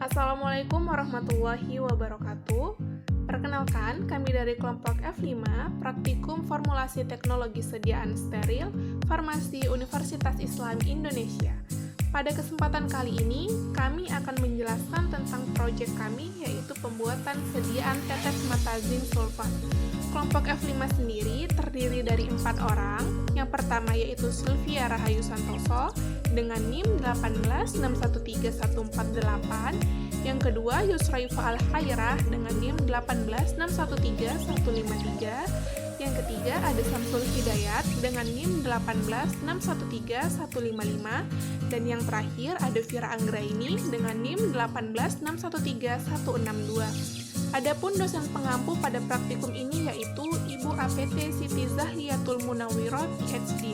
Assalamualaikum warahmatullahi wabarakatuh. Perkenalkan, kami dari kelompok F5, Praktikum Formulasi Teknologi Sediaan Steril, Farmasi Universitas Islam Indonesia. Pada kesempatan kali ini, kami akan menjelaskan tentang proyek kami, yaitu pembuatan sediaan tetes mata zinc sulfat. Kelompok F5 sendiri terdiri dari 4 orang. Yang pertama yaitu Sylvia Rahayu Santoso dengan NIM 186131448. Yang kedua Yusraifa Al-Khairah dengan NIM 186131153. Yang ketiga ada Samsul Hidayat dengan NIM 1861315. Dan yang terakhir ada Fira Anggraini dengan NIM 186131662. Adapun dosen pengampu pada praktikum ini yaitu Ibu APT Siti Zahliatul Munawwirah PhD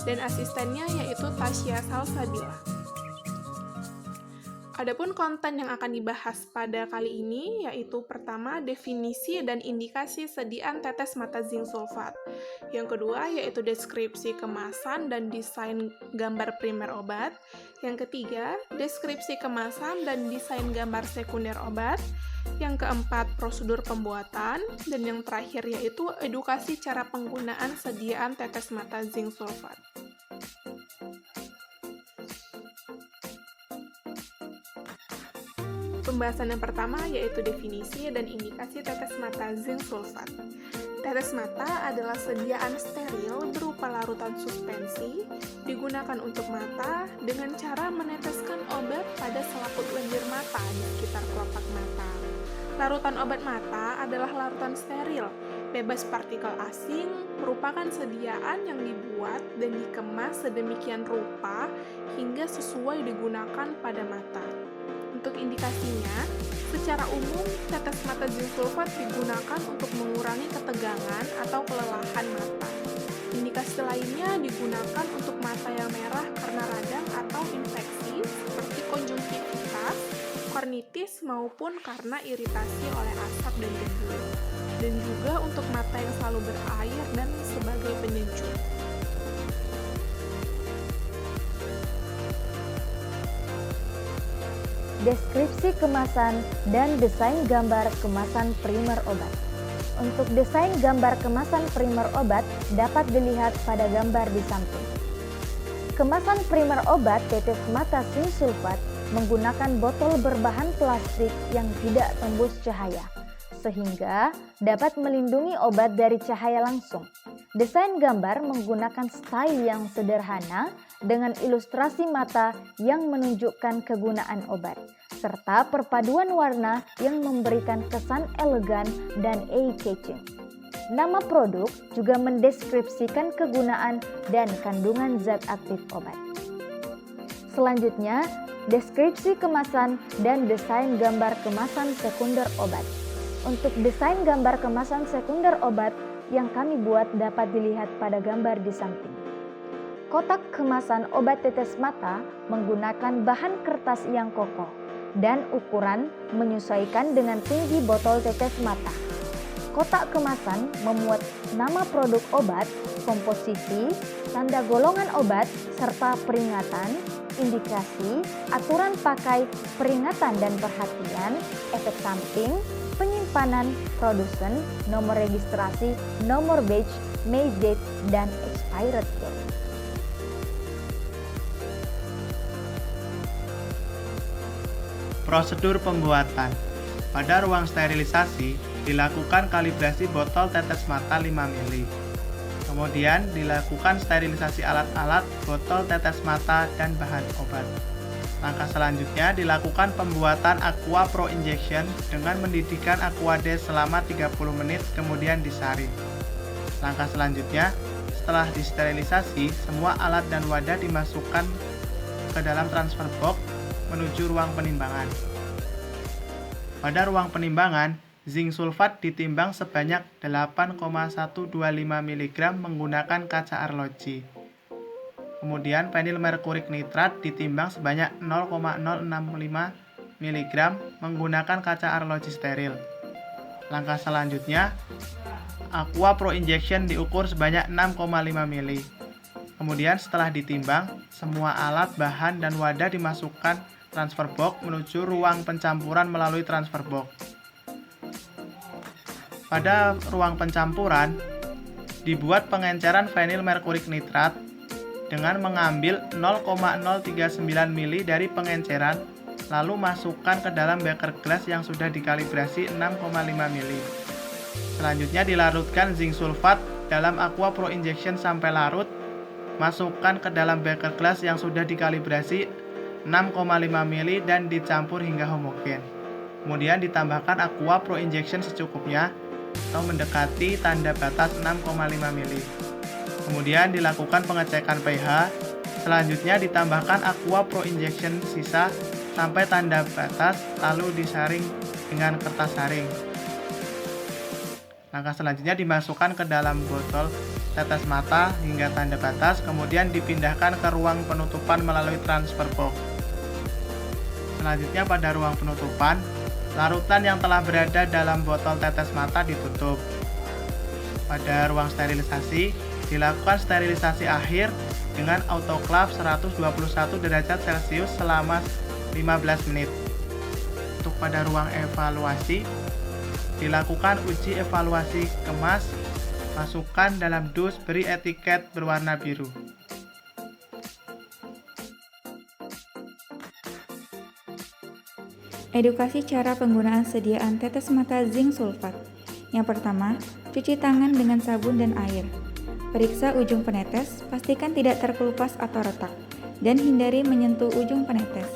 dan asistennya yaitu Tasya Salsabila. Adapun konten yang akan dibahas pada kali ini yaitu pertama definisi dan indikasi sediaan tetes mata zinc sulfat. Yang kedua yaitu deskripsi kemasan dan desain gambar primer obat. Yang ketiga deskripsi kemasan dan desain gambar sekunder obat. Yang keempat prosedur pembuatan dan yang terakhir yaitu edukasi cara penggunaan sediaan tetes mata zinc sulfat. Pembahasan yang pertama yaitu definisi dan indikasi tetes mata zinc sulfat. Tetes mata adalah sediaan steril berupa larutan suspensi digunakan untuk mata dengan cara meneteskan obat pada selaput lendir mata di sekitar kelopak mata. Larutan obat mata adalah larutan steril, bebas partikel asing, merupakan sediaan yang dibuat dan dikemas sedemikian rupa hingga sesuai digunakan pada mata. Untuk indikasinya, secara umum tetes mata zinc sulfat digunakan untuk mengurangi ketegangan atau kelelahan mata. Indikasi lainnya digunakan untuk mata yang merah karena radang atau infeksi seperti konjungtivitas, kornitis maupun karena iritasi oleh asap dan debu, dan juga untuk mata yang selalu berair dan sebagai penyejuk. Deskripsi kemasan dan desain gambar kemasan primer obat. Untuk desain gambar kemasan primer obat dapat dilihat pada gambar di samping. Kemasan primer obat tetes mata zinc sulfat menggunakan botol berbahan plastik yang tidak tembus cahaya, sehingga dapat melindungi obat dari cahaya langsung. Desain gambar menggunakan style yang sederhana dengan ilustrasi mata yang menunjukkan kegunaan obat, serta perpaduan warna yang memberikan kesan elegan dan eye-catching. Nama produk juga mendeskripsikan kegunaan dan kandungan zat aktif obat. Selanjutnya, deskripsi kemasan dan desain gambar kemasan sekunder obat. Untuk desain gambar kemasan sekunder obat yang kami buat dapat dilihat pada gambar di samping. Kotak kemasan obat tetes mata menggunakan bahan kertas yang kokoh dan ukuran menyesuaikan dengan tinggi botol tetes mata. Kotak kemasan memuat nama produk obat, komposisi, tanda golongan obat, serta peringatan, indikasi, aturan pakai, peringatan dan perhatian, efek samping, penyimpanan, produsen, nomor registrasi, nomor batch, May date, dan expired date. Prosedur pembuatan. Pada ruang sterilisasi, dilakukan kalibrasi botol tetes mata 5 ml. Kemudian dilakukan sterilisasi alat-alat, botol tetes mata, dan bahan obat. Langkah selanjutnya dilakukan pembuatan aqua pro injection dengan mendidihkan aquades selama 30 menit kemudian disaring. Langkah selanjutnya, setelah disterilisasi, semua alat dan wadah dimasukkan ke dalam transfer box menuju ruang penimbangan. Pada ruang penimbangan, zinc sulfat ditimbang sebanyak 8,125 mg menggunakan kaca arloji. Kemudian penil merkurik nitrat ditimbang sebanyak 0,065 mg menggunakan kaca arloji steril. Langkah selanjutnya, aqua pro injection diukur sebanyak 6,5 ml. Kemudian setelah ditimbang, semua alat, bahan, dan wadah dimasukkan transfer box menuju ruang pencampuran melalui transfer box. Pada ruang pencampuran, dibuat pengenceran vinil merkurik nitrat dengan mengambil 0,039 mili dari pengenceran, lalu masukkan ke dalam beker gelas yang sudah dikalibrasi 6,5 mili. Selanjutnya dilarutkan zinc sulfat dalam aqua pro injection sampai larut. Masukkan ke dalam beker gelas yang sudah dikalibrasi 6,5 mili dan dicampur hingga homogen. Kemudian ditambahkan aqua pro injection secukupnya atau mendekati tanda batas 6,5 mili. Kemudian dilakukan pengecekan pH. Selanjutnya ditambahkan aqua pro injection sisa sampai tanda batas, lalu disaring dengan kertas saring. Langkah selanjutnya dimasukkan ke dalam botol tetes mata hingga tanda batas, kemudian dipindahkan ke ruang penutupan melalui transfer box. Selanjutnya pada ruang penutupan, larutan yang telah berada dalam botol tetes mata ditutup. Pada ruang sterilisasi, dilakukan sterilisasi akhir dengan autoclave 121 derajat Celcius selama 15 menit. Untuk pada ruang evaluasi, dilakukan uji evaluasi kemas. Masukkan dalam dus, beri etiket berwarna biru. Edukasi cara penggunaan sediaan tetes mata zinc sulfat. Yang pertama, cuci tangan dengan sabun dan air. Periksa ujung penetes, pastikan tidak terkelupas atau retak, dan hindari menyentuh ujung penetes.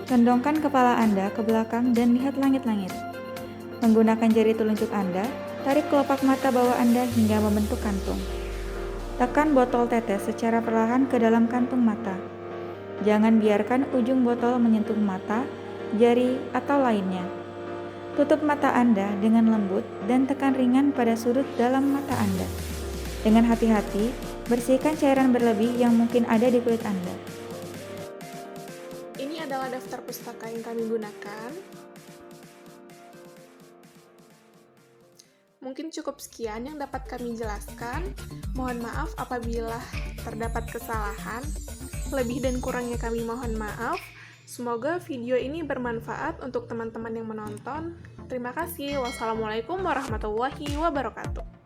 Condongkan kepala Anda ke belakang dan lihat langit-langit. Menggunakan jari telunjuk Anda, tarik kelopak mata bawah Anda hingga membentuk kantung. Tekan botol tetes secara perlahan ke dalam kantung mata. Jangan biarkan ujung botol menyentuh mata, jari, atau lainnya. Tutup mata Anda dengan lembut dan tekan ringan pada sudut dalam mata Anda. Dengan hati-hati, bersihkan cairan berlebih yang mungkin ada di kulit Anda. Ini adalah daftar pustaka yang kami gunakan. Mungkin cukup sekian yang dapat kami jelaskan. Mohon maaf apabila terdapat kesalahan. Lebih dan kurangnya kami mohon maaf. Semoga video ini bermanfaat untuk teman-teman yang menonton. Terima kasih. Wassalamualaikum warahmatullahi wabarakatuh.